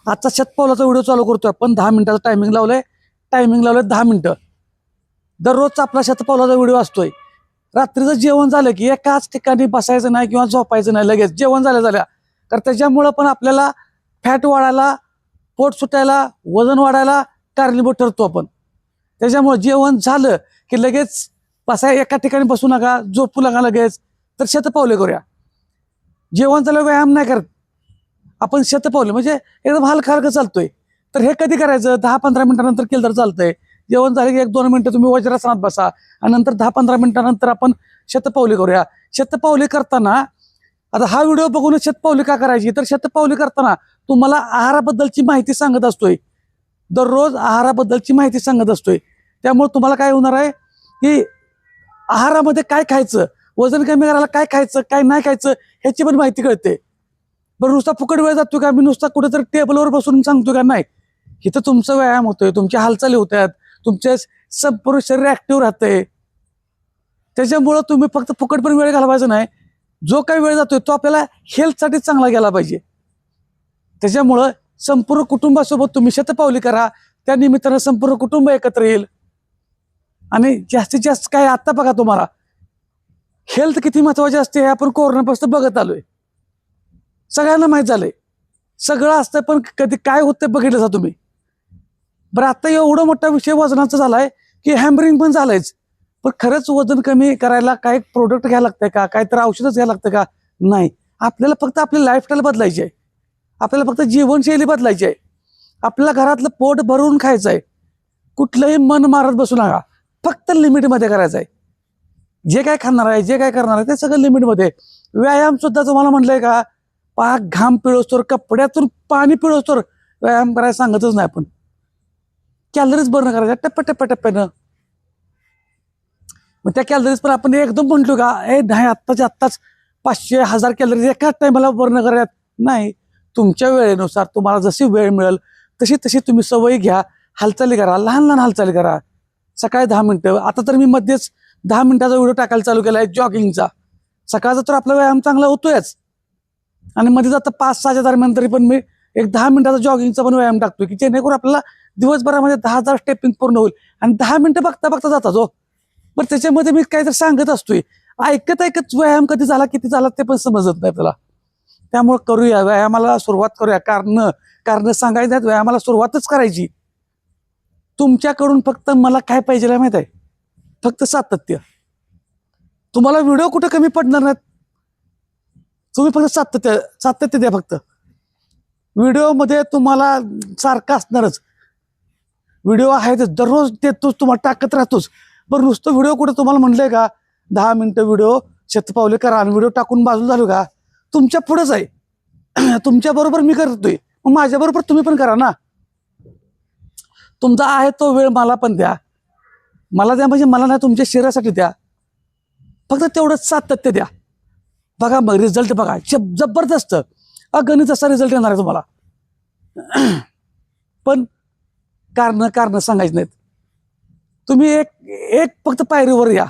आजचा शतपावलाचा व्हिडिओ चालू करतोय आपण 10 मिनिटाचा टायमिंग लावलंय 10 मिनिटं. दररोजचा आपला शतपावलाचा व्हिडिओ असतोय. रात्रीचं जेवण झालं की एकाच ठिकाणी बसायचं नाही किंवा झोपायचं नाही, लगेच जेवण झाल्या कारण त्याच्यामुळं पण आपल्याला फॅट वाढायला, पोट सुटायला, वजन वाढायला कारणीभूत ठरतो आपण. त्याच्यामुळे जेवण झालं की लगेच एका ठिकाणी बसू नका, झोपू नका लगेच, तर शतपावले करूया. जेवण झालं व्यायाम नाही करत आपण, शतपावले म्हणजे एकदम हलका हलका चालतोय. तर हे कधी करायचं? 10-15 मिनिटानंतर केलं तर चालतंय. जेवण झालं की 1-2 मिनिटं तुम्ही वज्रासनात बसा आणि नंतर 10-15 मिनिटानंतर आपण शतपावली करूया. शतपावली करताना आता हा व्हिडिओ बघूनच शतपावली का करायची? तर शतपावली करताना तुम्हाला आहाराबद्दलची माहिती सांगत असतोय, दररोज आहाराबद्दलची माहिती सांगत असतोय. त्यामुळे तुम्हाला काय होणार आहे की आहारामध्ये काय खायचं, वजन कमी करायला काय खायचं, काय नाही खायचं ह्याची पण माहिती कळते. बरं नुसता फुकट वेळ जातो का? मी नुसता कुठेतरी टेबलवर बसून सांगतो का? नाही, इथं तुमचा व्यायाम होतोय, तुमच्या हालचाली होत आहेत, तुमचे संपूर्ण शरीर ऍक्टिव्ह राहतंय. त्याच्यामुळं तुम्ही फक्त फुकट पण वेळ घालवायचा नाही, जो काही वेळ जातोय तो आपल्याला हेल्थसाठी चांगला गेला पाहिजे. त्याच्यामुळं संपूर्ण कुटुंबासोबत तुम्ही शतपावली करा. त्या निमित्तानं संपूर्ण कुटुंब एकत्र येईल. आणि जास्तीत जास्त काय, आता बघा तुम्हाला हेल्थ किती महत्वाची असते हे आपण कोरोनापासून बघत आलोय, सगळ्यांना माहीत झालंय. सगळं असतं पण कधी काय होतं बघितलं जा तुम्ही. बरं आता एवढा मोठा विषय वजनाचा झालाय की हॅमरिंग पण झालंयच. पण खरंच वजन कमी करायला काय प्रोडक्ट घ्यायला लागतंय का, काहीतरी औषधच घ्यायला लागतं का? नाही, आपल्याला फक्त आपली लाईफस्टाईल बदलायची आहे, आपल्याला फक्त जीवनशैली बदलायची आहे, आपल्याला घरातलं पोट भरून खायचं आहे. कुठलंही मन मारत बसू नका, फक्त लिमिटमध्ये करायचं आहे. जे काय खाणार आहे, जे काय करणार आहे ते सगळं लिमिटमध्ये. व्यायाम सुद्धा तुम्हाला म्हटलंय का, पाक घाम पिळोस्तोर, कपड्यातून पाणी पिळोस्तोर व्यायाम करायला सांगतच नाही आपण. कॅलरीज बर्न करायच्या टप्प्यानं. मग त्या कॅलरीज पण आपण एकदम म्हटलो का, नाही आत्ताच्या आत्ताच 500-1000 कॅलरीज एकाच टायमाला बर्न करायत नाही. तुमच्या वेळेनुसार तुम्हाला जशी वेळ मिळेल तशी तशी तुम्ही सवयी घ्या, हालचाली करा, लहान लहान हालचाली करा. सकाळी 10 मिनिटं, आता तर मी मध्येच 10 मिनिटाचा व्हिडिओ टाकायला चालू केला आहे जॉगिंगचा. सकाळचा तर आपला व्यायाम चांगला होतोयच, आणि मध्ये जाता 5-6च्या दरम्यान तरी पण मी एक 10 मिनिटाचा जॉगिंगचा पण व्यायाम टाकतोय की जेणेकरून आपल्याला दिवसभरामध्ये 10,000 स्टेपिंग पूर्ण होईल. आणि 10 मिनिटं बघता बघता जातात हो. पण त्याच्यामध्ये मी काहीतरी सांगत असतोय, ऐकत ऐकत व्यायाम कधी झाला किती झाला ते पण समजत नाही त्याला. त्यामुळे करूया, व्यायामाला सुरुवात करूया. कारण सांगायचं आहेत, व्यायामाला सुरुवातच करायची. तुमच्याकडून फक्त मला काय पाहिजे माहित आहे? फक्त सातत्य. तुम्हाला व्हिडिओ कुठं कमी पडणार नाहीत, तुम्ही फक्त सातत्य द्या. फक्त व्हिडिओमध्ये तुम्हाला सारखं असणारच, व्हिडिओ आहेतच, दररोज देतोच, तुम्हाला टाकत राहतोच. बरं नुसतं व्हिडिओ कुठं तुम्हाला म्हटलंय का 10 मिनिटं व्हिडिओ शतपावले करा आणि व्हिडिओ टाकून बाजूला झालो का? तुमच्या पुढंच आहे. तुमच्या बरोबर मी करतोय, मग माझ्या बरोबर तुम्ही पण करा ना. तुमचा आहे तो वेळ मला पण द्या, मला द्या म्हणजे मला नाही, तुमच्या शरीरासाठी द्या. फक्त तेवढंच सातत्य द्या. बघा मग रिझल्ट बघा, जबरदस्त अगणित असा रिझल्ट येणार आहे तुम्हाला. पण कारण सांगायचं नाहीत. तुम्ही एक फक्त पायरीवर या,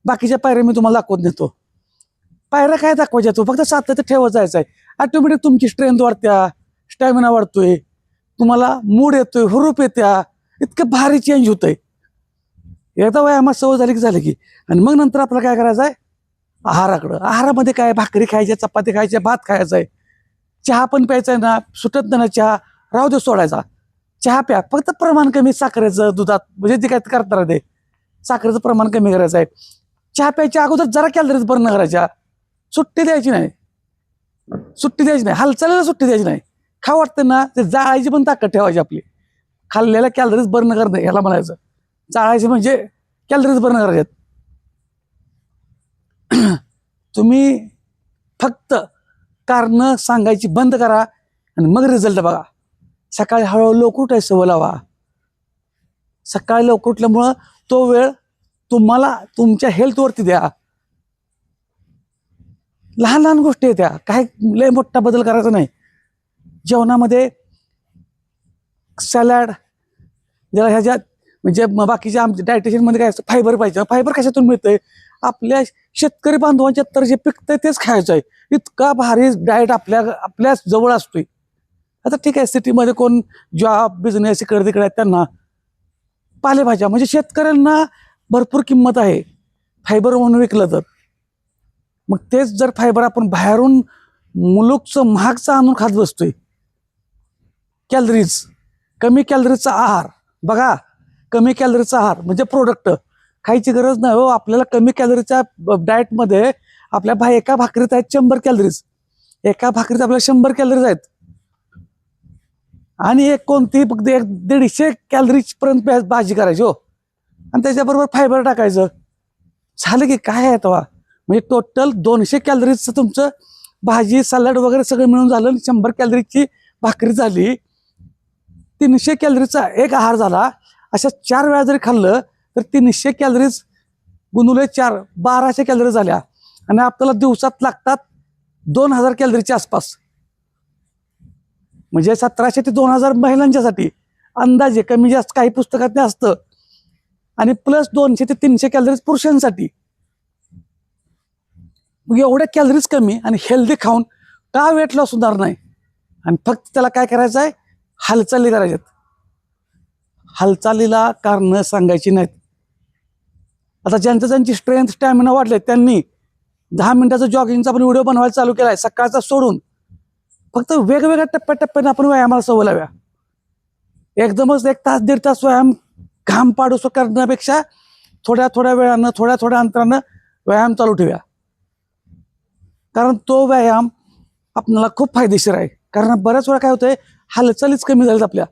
बाकीच्या पायऱ्या मी तुम्हाला दाखवत नेतो. पायऱ्या काय दाखवायच्या, तो फक्त सातत्य ठेवत जायचं आहे. ऑटोमॅटिक तुमची स्ट्रेंथ वाढत्या, स्टॅमिना वाढतोय, तुम्हाला मूड येतोय, हुरूप येत्या, इतकं भारी चेंज होतंय. एकदा व्यायामात सवय झाली की आणि मग नंतर आपल्याला काय करायचं आहे? आहाराकडं. आहारामध्ये काय, भाकरी खायच्या, चपाती खायच्या, भात खायचा आहे, चहा पण प्यायचा आहे ना, सुटत नाही ना चहा, राहू दे सोडायचा. चहा प्या, फक्त प्रमाण कमी साखरेचं दुधात, म्हणजे जे काय करणार ते साखरेचं प्रमाण कमी करायचं आहे. चहा प्यायच्या अगोदर जरा कॅलरीज बर्न करायच्या. सुट्टी द्यायची नाही, हालचालीला सुट्टी द्यायची नाही. खा वाटतं ना, ते जाळायची पण ताकद ठेवायची आपली. खाल्लेल्या कॅलरीज बर्न करणं ह्याला म्हणायचं. जाळायची म्हणजे कॅलरीज बर्न करायच्यात. तुम्ही फक्त कारण सांगायची बंद करा आणि मग रिझल्ट बघा. सकाळी हळूहळू लवकर उठायची सवय लावा. सकाळी लवकर उठल्यामुळं तो वेळ तुम्हाला तुमच्या हेल्थवरती द्या. लहान लहान गोष्टी आहेत त्या, काय लय मोठा बदल करायचा नाही. जेवणामध्ये सॅलड, ज्याला ह्याच्यात म्हणजे बाकीच्या आमच्या डायटिशियनमध्ये काय असतं, फायबर पाहिजे. फायबर कशातून मिळतंय? आपल्या शेतकरी बांधवांच्या तर जे पिकतंय तेच खायचं आहे. इतका भारी डाएट आपल्या जवळ असतोय. आता ठीक आहे, सिटीमध्ये कोण जॉब बिझनेस इकडे तिकडे आहेत त्यांना पालेभाज्या म्हणजे शेतकऱ्यांना भरपूर किंमत आहे फायबर म्हणून विकलं तर. मग तेच जर फायबर आपण बाहेरून मुलुकचं महागचं आणून खात बसतोय. कॅलरीज, कमी कॅलरीजचा आहार बघा, कमी कॅलरीचा आहार म्हणजे प्रोडक्ट खायची गरज नाही हो आपल्याला. कमी कॅलरीच्या डाएटमध्ये आपल्या एका भाकरीत आहेत 100 कॅलरीज, एका भाकरीत आपल्याला 100 कॅलरीज आहेत. आणि एक कोणती फक्त 150 कॅलरीज पर्यंत भाजी करायची हो, आणि त्याच्याबरोबर फायबर टाकायचं, झालं की काय आहे तेव्हा. म्हणजे टोटल 200 कॅलरीजचं तुमचं भाजी सॅलड वगैरे सगळं मिळून झालं. 100 कॅलरीजची भाकरी झाली, 300 कॅलरीचा एक आहार झाला. अशा 4 वेळा जरी खाल्लं तर 300 कॅलरीज गुणुले 4 1200 कॅलरीज झाल्या. आणि आपल्याला दिवसात लागतात 2000 कॅलरीच्या आसपास, म्हणजे 1700 ते 2000 महिलांच्यासाठी अंदाजे, कमी जास्त काही पुस्तकात असतं. आणि प्लस 200 ते 300 कॅलरीज पुरुषांसाठी. मग एवढ्या कॅलरीज कमी आणि हेल्दी खाऊन का वेट लॉस होणार नाही. आणि फक्त त्याला काय करायचं आहे, हालचाली करायच्यात. हालचालीला कारणं सांगायची नाहीत. आता ज्यांची स्ट्रेंथ स्टॅमिना वाढले त्यांनी 10 मिनिटाचा जॉगिंगचा पण व्हिडिओ बनवायला चालू केलाय, सकाळचा सोडून. फक्त वेगवेगळ्या टप्प्याटप्प्याने आपण व्यायामाला सवय लाव्या. एकदमच 1 तास 1.5 तास व्यायाम घाम पाडूस करण्यापेक्षा थोड्या थोड्या वेळानं थोड्या थोड्या अंतरानं व्यायाम चालू ठेवूया. कारण तो व्यायाम आपल्याला खूप फायदेशीर आहे. कारण बऱ्याच वेळा काय होतंय, हालचालीच कमी झालीत आपल्या,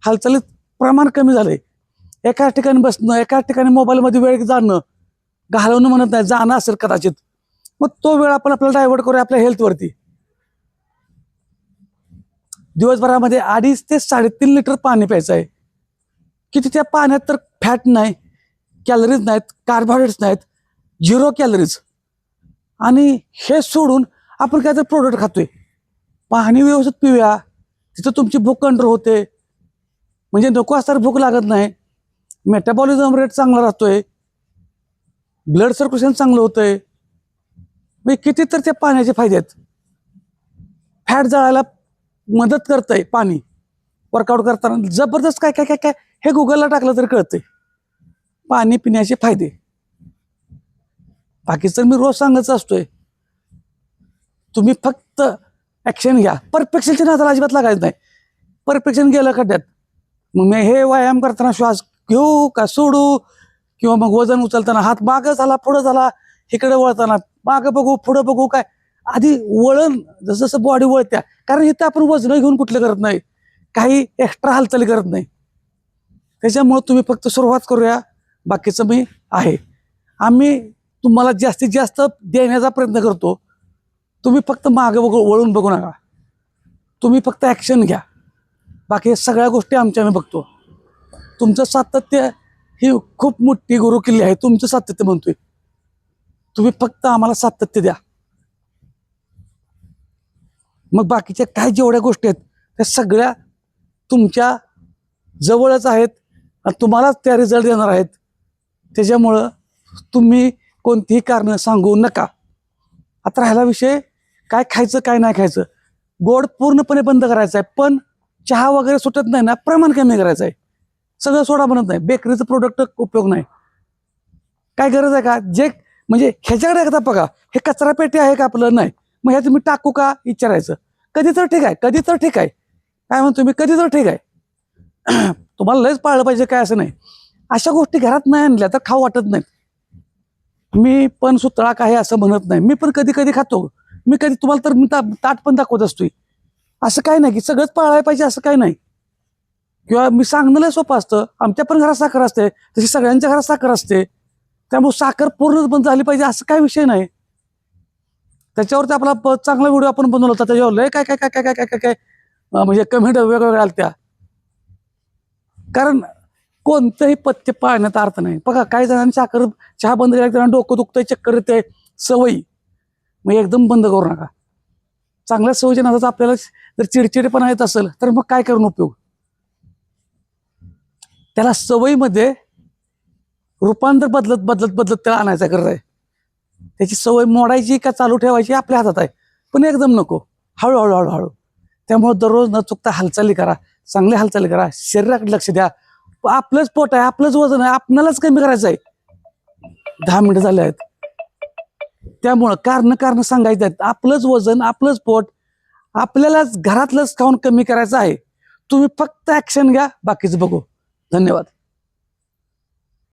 हालचालीत प्रमाण कमी झालंय. एकाच ठिकाणी बसणं, एकाच ठिकाणी मोबाईलमध्ये वेळ जाणं, घालवणं म्हणत नाही, जाणं असेल कदाचित. मग तो वेळ आपण आपल्याला डायव्हर्ट करूया आपल्या हेल्थवरती. दिवसभरामध्ये 2.5 ते 3.5 लिटर पाणी प्यायचं आहे. किती त्या पाण्यात तर फॅट नाही, कॅलरीज नाहीत, कार्बोहायड्रेट्स नाहीत, 0 कॅलरीज. आणि हे सोडून आपण काय तर प्रोडक्ट खातोय. पाणी व्यवस्थित पिऊया, तिथं तुमची भूक कंट्रोल होते, म्हणजे नको असताना भूक लागत नाही, मेटाबॉलिझम रेट चांगला राहतोय, ब्लड सर्क्युलेशन चांगलं होतंय. म्हणजे किती तर त्या पाण्याचे फायदे आहेत. फॅट जाळायला मदत करतंय पाणी. वर्कआउट करताना जबरदस्त काय काय काय काय हे गुगलला टाकलं तरी कळतंय पाणी पिण्याचे फायदे. बाकीचं मी रोज सांगत असतोय, तुम्ही फक्त ऍक्शन घ्या. परफेक्शनच्या नादाला अजिबात लागायचं नाही. परफेक्शन गेलं खड्ड्यात. मग मी हे व्यायाम करताना श्वास घेऊ का सोडू, किंवा मग वजन उचलताना हात मागं झाला पुढं झाला, इकडे वळताना मागं बघू पुढं बघू, काय आधी वळण जसं जसं बॉडी वळत्या. कारण इथं आपण वजन घेऊन कुठलं करत नाही, काही एक्स्ट्रा हालचाली करत नाही. त्याच्यामुळे तुम्ही फक्त सुरुवात करूया, बाकीचं मी आहे. आम्ही तुम्हाला जास्तीत जास्त देण्याचा प्रयत्न करतो. तुम्ही फक्त मागे वळून बघू नका, तुम्ही फक्त ॲक्शन घ्या. बाकी सगळ्या गोष्टी आमच्या आम्ही बघतो. तुमचं सातत्य ही खूप मोठी गुरुकिल्ली आहे. तुमचं सातत्य म्हणतोय, तुम्ही फक्त आम्हाला सातत्य द्या. मग बाकीच्या काय जेवढ्या गोष्टी आहेत त्या सगळ्या तुमच्या जवळच आहेत आणि तुम्हालाच त्या रिझल्ट देणार आहेत. त्याच्यामुळं तुम्ही कोणतीही कारणं सांगू नका. आता राहिला विषय काय खायचं काय नाही खायचं. गोड पूर्णपणे बंद करायचं आहे, पण चहा वगैरे सुटत नाही ना, प्रमाण कमी करायचं आहे. सगळं सोडा बनत नाही, बेकरीचं प्रोडक्ट उपयोग नाही. काय गरज आहे का, जे म्हणजे ह्याच्याकडे एकदा बघा, हे कचरा पेटी आहे का आपलं, नाही. मग ह्यात मी टाकू का विचारायचं. कधी तर ठीक आहे, कधी तर ठीक आहे, काय म्हणतो मी, कधी तर ठीक आहे. तुम्हाला लयच पाळलं पाहिजे काय असं नाही. अशा गोष्टी घरात नाही आणल्या तर खाऊ वाटत नाहीत. मी पण सुतळा काय असं म्हणत नाही, मी पण कधी कधी खातो. मी कधी तुम्हाला तर मी ताट पण दाखवत असतोय. असं काय नाही की सगळंच पाळायला पाहिजे असं काय नाही. किंवा मी सांगणं लय सोपं असतं, आमच्या पण घरात साखर असते तशी सगळ्यांच्या घरात साखर असते. त्यामुळे साखर पूर्णच बंद झाली पाहिजे असं काय विषय नाही. त्याच्यावरती आपला चांगला व्हिडिओ आपण बनवला होता, त्याच्यावर लय काय काय काय काय काय काय काय म्हणजे कमेंट वेगवेगळ्या आल्या त्या. कारण कोणतंही पथ्य पाळण्यात अर्थ नाही. बघा काही जणांनी साखर चहा बंद केला, त्यांना डोकं दुखतंय, चक्कर येते, सवयी. मग एकदम बंद करू नका. चांगल्या सवयीच्या नादात आपल्याला जर चिडचिडेपणा येत असेल तर मग काय करून उपयोग. त्याला सवयीमध्ये रूपांतर बदलत बदलत बदलत त्याला आणायचा गरज आहे. त्याची सवय मोडायची का चालू ठेवायची आपल्या हातात आहे, पण एकदम नको, हळूहळू हळूहळू. त्यामुळे दररोज न चुकता हालचाली करा, चांगल्या हालचाली करा, शरीराकडे लक्ष द्या. आपलंच पोट आहे, आपलंच वजन आहे, आपणालाच कमी करायचं आहे. 10 मिनिटं झाले आहेत. त्यामुळं कारण सांगायचं आहेत. आपलंच वजन, आपलंच पोट, आपल्यालाच घरातलंच खाऊन कमी करायचं आहे. तुम्ही फक्त ऍक्शन घ्या, बाकीचं बघू. धन्यवाद.